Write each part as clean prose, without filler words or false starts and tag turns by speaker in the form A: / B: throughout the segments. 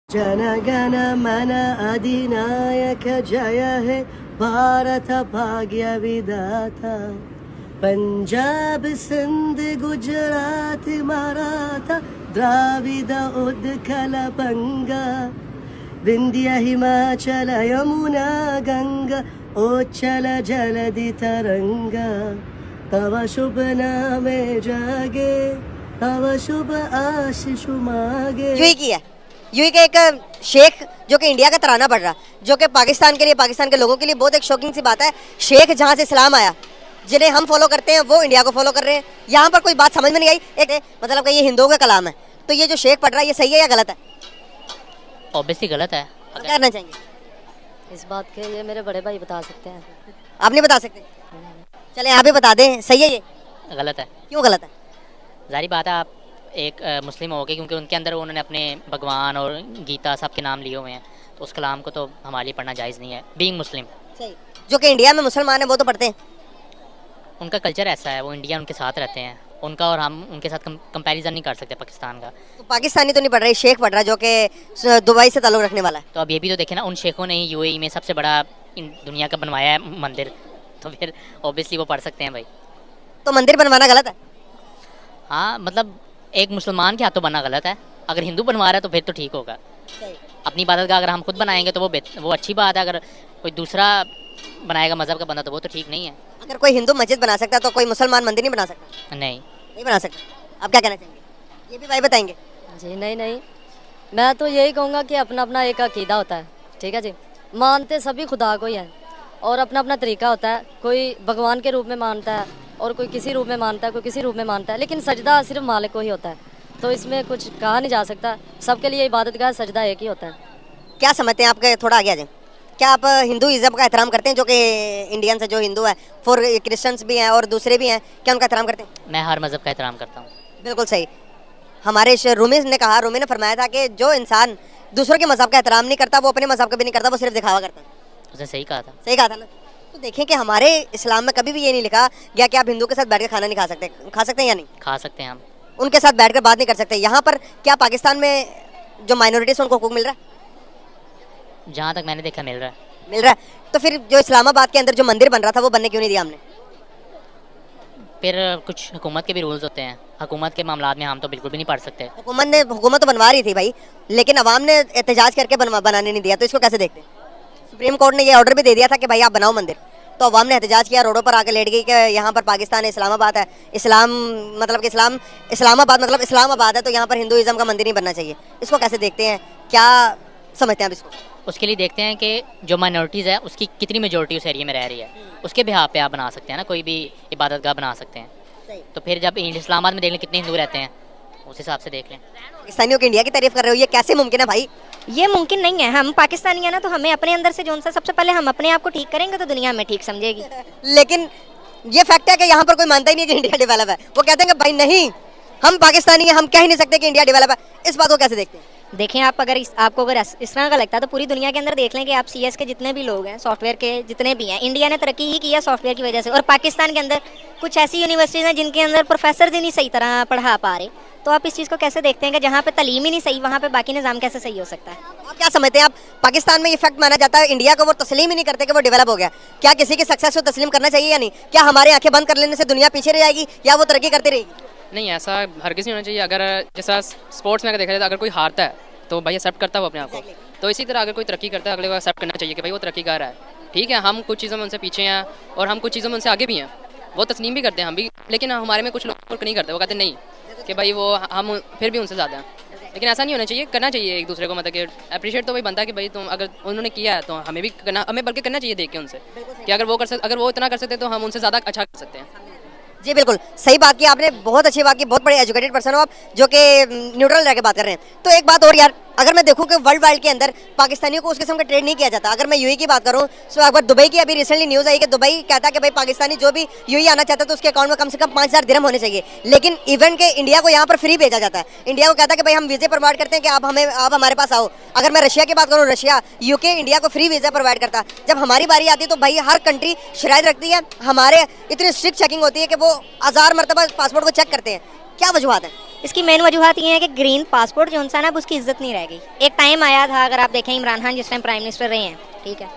A: जनगण मन अधिनायक जय हे भारत भाग्य विधाता। पंजाब सिंध गुजरात मराठा द्राविड उत्कल बंगा। विंध्य हिमाचल यमुना गंगा उच्चल जलधि तरंगा। तव शुभ नामे जागे तव शुभ आशीष मागे।
B: यूएई का एक शेख जो कि इंडिया का तराना पढ़ रहा, जो कि पाकिस्तान के लिए, पाकिस्तान के लोगों के लिए बहुत एक शॉकिंग सी बात है। शेख जहाँ से इस्लाम आया, जिन्हें हम फॉलो करते हैं वो इंडिया को फॉलो कर रहे हैं। यहाँ पर कोई बात समझ में नहीं आई। एक मतलब कि ये हिंदुओं का कलाम है, तो ये जो शेख पढ़ रहा है ये सही है या गलत है?
C: ऑब्वियसली गलत है।
B: क्या करना चाहिए
D: इस बात के? ये मेरे बड़े भाई बता सकते हैं।
B: आप नहीं बता सकते? चले आप ही बता दें, सही है ये?
C: गलत है।
B: क्यों गलत है?
C: जारी बात है, आप एक मुस्लिम हो गए, क्योंकि उनके अंदर उन्होंने अपने भगवान और गीता सब के नाम लिए हुए हैं, तो उस कलाम को तो हमारे लिए पढ़ना जायज़ नहीं है, बीइंग मुस्लिम।
B: सही। जो कि इंडिया में मुसलमान है वो तो पढ़ते हैं।
C: उनका कल्चर ऐसा है, वो इंडिया उनके साथ रहते हैं, उनका और हम उनके साथ कंपैरिजन नहीं कर सकते पाकिस्तान का।
B: तो पाकिस्तानी तो नहीं पढ़ रहे, शेख पढ़ रहा है जो कि दुबई से ताल्लुक रखने वाला है।
C: तो अब ये भी तो देखें ना, उन शेखों ने ही यूएई में सबसे बड़ा दुनिया का बनवाया है मंदिर, तो फिर ऑब्वियसली वो पढ़ सकते हैं भाई।
B: तो मंदिर बनवाना गलत है?
C: हाँ, मतलब एक मुसलमान के हाथों बनना गलत है, अगर हिंदू बनवा रहा है तो फिर तो ठीक होगा। अपनी इबादत का अगर हम खुद बनाएंगे तो वो अच्छी बात है, अगर कोई दूसरा बनाएगा मजहब का बंदा तो वो तो ठीक नहीं है।
B: अगर कोई हिंदू मस्जिद बना सकता है तो कोई मुसलमान मंदिर नहीं बना सकता? नहीं बना सकता। आप क्या कहना चाहेंगे? ये भी भाई बताएंगे।
D: जी नहीं, मैं तो यही कहूँगा कि अपना अपना एक अकीदा होता है, ठीक है जी। मानते सभी खुदा को ही है और अपना अपना तरीका होता है। कोई भगवान के रूप में मानता है और कोई किसी रूप में मानता है, कोई किसी रूप में मानता है, लेकिन सजदा सिर्फ मालिक को ही होता है। तो इसमें कुछ कहा नहीं जा सकता, सबके लिए इबादत का सजदा एक ही होता है।
B: क्या समझते हैं? आपके थोड़ा आगे आ जाए। क्या आप हिंदुइज्म का एहतराम करते हैं, जो कि इंडियन से जो हिंदू है, फॉर क्रिश्चियंस भी हैं और दूसरे भी हैं, क्या उनका एहतराम करते हैं?
C: मैं हर मज़हब का एहतराम करता हूँ।
B: बिल्कुल सही। हमारे रूमी ने फरमाया था कि जो इंसान दूसरों के मज़हब का एहतराम नहीं करता वो अपने मज़हब का भी नहीं करता, वो सिर्फ दिखावा करता है।
C: उसने सही कहा था।
B: सही कहा था ना? तो देखें कि हमारे इस्लाम में कभी भी ये नहीं लिखा गया कि आप हिंदू के साथ बैठ कर खाना नहीं खा सकते। खा सकते हैं या नहीं?
C: खा सकते हैं हम।
B: उनके साथ बैठकर बात नहीं कर सकते। यहाँ पर क्या पाकिस्तान में जो माइनॉरिटीज उनको हुकूक मिल रहा है?
C: जहाँ तक मैंने देखा मिल रहा
B: है। तो फिर जो इस्लामाबाद के अंदर जो मंदिर बन रहा था वो बनने क्यों नहीं दिया हमने?
C: फिर कुछ हुकूमत के भी रूल्स होते हैं, हुकूमत के मामलात में हम तो बिल्कुल भी नहीं पढ़ सकते।
B: हुकूमत तो बनवा रही थी भाई, लेकिन अवाम ने एहतजाज करके बनाने नहीं दिया, तो इसको कैसे देखते? सुप्रीम कोर्ट ने ये ऑर्डर भी दे दिया था कि भाई आप बनाओ मंदिर, तो अवाम ने एहतजाज किया, रोडों पर आके लेट गई कि यहाँ पर पाकिस्तान है, इस्लामाबाद है, इस्लामाबाद मतलब इस्लामाबाद है, तो यहाँ पर हिंदुइज्म का मंदिर नहीं बनना चाहिए। इसको कैसे देखते हैं? क्या समझते हैं आप इसको?
C: उसके लिए देखते हैं कि जो माइनॉरिटीज़ है उसकी कितनी मेजोरिटी उस एरिया में रह रही है, उसके बिहाफ पे आप बना सकते हैं ना, कोई भी इबादत गाह बना सकते हैं। तो फिर जब इस्लामाबाद में देख लें कितने हिंदू रहते हैं, उस हिसाब से देख लें।
B: पाकिस्तानियों की इंडिया की तारीफ कर रहे हो, ये कैसे मुमकिन है भाई?
E: ये मुमकिन नहीं है। हम पाकिस्तानी है ना, तो हमें अपने अंदर से जो सा सबसे पहले हम अपने आप को ठीक करेंगे तो दुनिया में ठीक समझेगी।
B: लेकिन ये फैक्ट है कि यहाँ पर कोई मानता ही नहीं है कि इंडिया डेवलप है। वो कहते हैं कि भाई नहीं, हम पाकिस्तानी हैं, हम कह ही नहीं सकते कि इंडिया डेवलप है। इस बात को कैसे देखते हैं?
E: देखें, आप अगर आपको अगर इस तरह का लगता है तो पूरी दुनिया के अंदर देख लें कि आप सीएस के जितने भी लोग हैं, सॉफ्टवेयर के जितने भी हैं, इंडिया ने तरक्की ही की है सॉफ्टवेयर की वजह से। और पाकिस्तान के अंदर कुछ ऐसी यूनिवर्सिटीज़ हैं जिनके अंदर प्रोफेसर ही नहीं सही तरह पढ़ा पा रहे। तो आप इस चीज़ को कैसे देखते हैं कि जहाँ पे तालीम ही नहीं सही वहाँ पे बाकी निज़ाम कैसे सही हो सकता है?
B: आप क्या समझते हैं? आप पाकिस्तान में ये फैक्ट माना जाता है इंडिया को वो तस्लीम ही नहीं करते कि वो डेवलप हो गया। क्या किसी की सक्सेस को तस्लीम करना चाहिए या नहीं? क्या हमारे आंखें बंद कर लेने से दुनिया पीछे रह जाएगी या वो तरक्की करती रहेगी?
F: नहीं, ऐसा हरगिज़ नहीं होना चाहिए। अगर जैसा स्पोर्ट्स में अगर देखा जाए तो अगर कोई हारता है तो भाई एक्सेप्ट करता है वो अपने आप को, तो इसी तरह अगर कोई तरक्की करता है अगले को एक्सेप्ट करना चाहिए कि भाई वो तरक्की कर रहा है। ठीक है, हम कुछ चीज़ों में उनसे पीछे हैं और हम कुछ चीज़ों में उनसे आगे भी हैं, वो तस्लीम भी करते हैं हम भी, लेकिन हमारे में कुछ लोग नहीं करते। वो कहते नहीं कि भाई वो हम फिर भी उनसे ज़्यादा हैं। लेकिन ऐसा नहीं होना चाहिए, करना चाहिए एक दूसरे को, मतलब कि अप्रिशिएट तो भाई बनता है कि भाई तुम अगर उन्होंने किया है तो हमें भी करना, हमें बल्कि करना चाहिए देख के उनसे कि अगर वो इतना कर सकते तो हम उनसे ज़्यादा अच्छा कर सकते हैं।
B: जी बिल्कुल सही बात की आपने, बहुत अच्छी बात की, बहुत बड़े एजुकेटेड पर्सन हो आप जो कि न्यूट्रल रह के बात कर रहे हैं। तो एक बात और यार, अगर मैं देखूं कि वर्ल्ड वाइड के अंदर पाकिस्तानियों को उस किस्म का ट्रेड नहीं किया जाता। अगर मैं यूएई की बात करूं तो अगर दुबई की अभी रिसेंटली न्यूज़ आई कि दुबई कहता है कि भाई पाकिस्तानी जो भी यूएई आना चाहता है तो उसके अकाउंट में कम से कम 5,000 दिरहम होने चाहिए, लेकिन इवेंट के इंडिया को यहाँ पर फ्री भेजा जाता है। इंडिया को कहता है कि भाई हम वीज़े प्रोवाइड करते हैं कि आप हमारे पास आओ। अगर मैं रशिया की बात करूँ, रशिया यूके इंडिया को फ्री वीज़ा प्रोवाइड करता है। जब हमारी बारी आती है तो भाई हर कंट्री शराइत रखती है, हमारे इतनी स्ट्रिक्ट चेकिंग होती है कि वो 1000 मरतबा पासपोर्ट को चेक करते हैं। क्या वजूहत है?
E: इसकी मेन वजूहत ये है कि ग्रीन पासपोर्ट जो है ना, अब उसकी इज्जत नहीं रह गई। एक टाइम आया था, अगर आप देखें इमरान खान जिस टाइम प्राइम मिनिस्टर रहे हैं, ठीक है,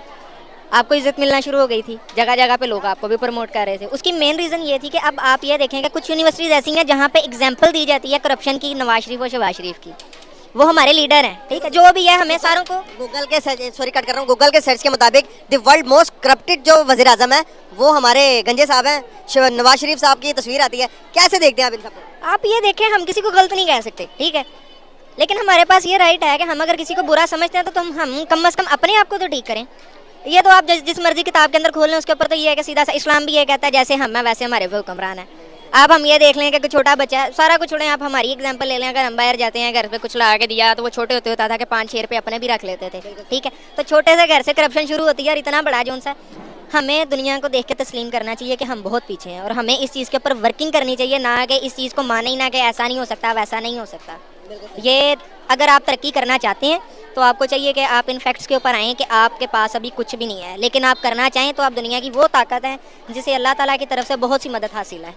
E: आपको इज्जत मिलना शुरू हो गई थी, जगह जगह पे लोग आपको भी प्रमोट कर रहे थे। उसकी मेन रीज़न ये थी कि अब आप ये देखें कि कुछ यूनिवर्सिटीज़ ऐसी हैं जहाँ पे एग्जाम्पल दी जाती है करप्शन की, नवाज शरीफ और शहबाज शरीफ की। वो हमारे लीडर हैं, ठीक है, जो भी है, हमें सारों को
B: गूगल के सॉरी कट कर रहा हूँ, गूगल के सर्च के मुताबिक द वर्ल्ड मोस्ट करप्टेड जो वजीर आजम है वो हमारे गंजे साहब हैं। नवाज शरीफ साहब की तस्वीर आती है, कैसे देखते हैं आप इन सबको?
E: आप ये देखें, हम किसी को गलत नहीं कह सकते, ठीक है, लेकिन हमारे पास ये राइट है कि हम अगर किसी को बुरा समझते हैं तो हम कम अज़ कम अपने आप को तो ठीक करें। ये तो आप जिस मर्जी किताब के अंदर खोल लें, उसके ऊपर तो ये है कि सीधा सा इस्लाम भी ये कहता है जैसे हम हैं वैसे हमारे पे हुक्मरान है। अब हम ये देख लें कि कोई छोटा बच्चा है, सारा कुछ छोड़ें, आप हमारी एग्जांपल ले लें, अगर हम बाहर जाते हैं, घर पे कुछ ला के दिया तो वो छोटे होते होता था कि 5-6 रुपये अपने भी रख लेते थे, ठीक है, तो छोटे से घर से करप्शन शुरू होती है और इतना बड़ा जो सा। हमें दुनिया को देख के तस्लीम करना चाहिए कि हम बहुत पीछे हैं और हमें इस चीज़ के ऊपर वर्किंग करनी चाहिए, ना कि इस चीज़ को माने ही ना कि ऐसा नहीं हो सकता, वैसा नहीं हो सकता। ये अगर आप तरक्की करना चाहते हैं तो आपको चाहिए कि आप इन फैक्ट्स के ऊपर आएँ कि आपके पास अभी कुछ भी नहीं है, लेकिन आप करना चाहें तो आप दुनिया की वो ताकत है जिसे अल्लाह ताला की तरफ से बहुत सी मदद हासिल है।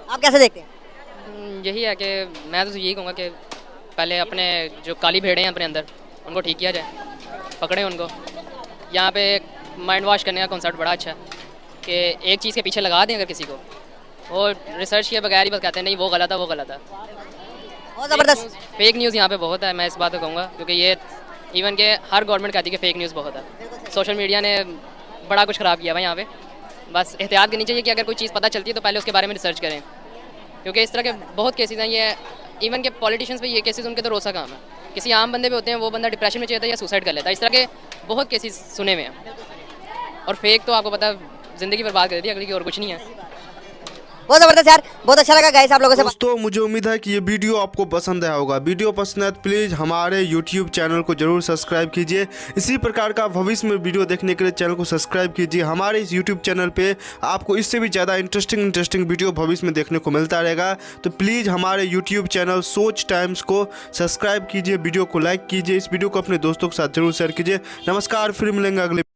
B: आप कैसे देखते हैं?
F: यही है कि मैं तो यही कहूँगा कि पहले अपने जो काली भेड़ें हैं अपने अंदर, उनको ठीक किया जाए, पकड़ें उनको। यहाँ पे माइंड वॉश करने का कॉन्सेप्ट बड़ा अच्छा है कि एक चीज़ के पीछे लगा दें अगर किसी को, और रिसर्च किए बगैर ही बस कहते हैं नहीं वो गलत है, वो गलत है।
B: बहुत ज़बरदस्त।
F: फेक न्यूज़ यहाँ पे बहुत है, मैं इस बात को कहूँगा, क्योंकि ये इवन के हर गवर्नमेंट कहती है कि फेक न्यूज़ बहुत है। सोशल मीडिया ने बड़ा कुछ ख़राब किया हुआ यहाँ पे। बस एहतियात करनी चाहिए कि अगर कोई चीज़ पता चलती है तो पहले उसके बारे में रिसर्च करें, क्योंकि इस तरह के बहुत केसेस हैं। ये इवन के पॉलिटिशियंस पे ये केसेस उनके तो रोज़ा काम है। किसी आम बंदे पे होते हैं, वो बंदा डिप्रेशन में चलता है या सुसाइड कर लेता है। इस तरह के बहुत केसेस सुने हुए हैं। और फेक तो आपको पता ज़िंदगी बर्बाद कर देती है, अगली की और कुछ नहीं है।
B: बहुत ज़बरदस्त यार, बहुत अच्छा लगा गाइस आप लोगों से।
G: दोस्तों मुझे उम्मीद है कि ये वीडियो आपको पसंद आया होगा। वीडियो पसंद है तो प्लीज़ हमारे YouTube चैनल को जरूर सब्सक्राइब कीजिए। इसी प्रकार का भविष्य में वीडियो देखने के लिए चैनल को सब्सक्राइब कीजिए। हमारे इस YouTube चैनल पे आपको इससे भी ज़्यादा इंटरेस्टिंग वीडियो भविष्य में देखने को मिलता रहेगा। तो प्लीज़ हमारे YouTube चैनल सोच टाइम्स को सब्सक्राइब कीजिए, वीडियो को लाइक कीजिए, इस वीडियो को अपने दोस्तों के साथ जरूर शेयर कीजिए। नमस्कार, फिर मिलेंगे अगले